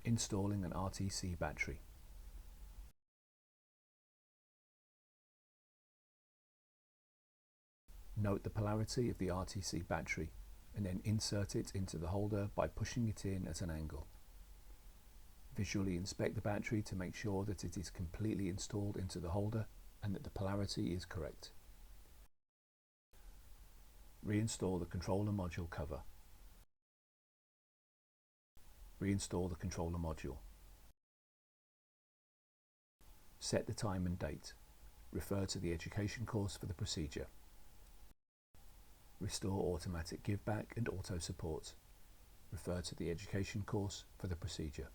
Installing an RTC battery. Note the polarity of the RTC battery and then insert it into the holder by pushing it in at an angle. Visually inspect the battery to make sure that it is completely installed into the holder and that the polarity is correct. Reinstall the controller module cover. Reinstall the controller module. Set the time and date. Refer to the education course for the procedure. Restore automatic give back and auto support. Refer to the education course for the procedure.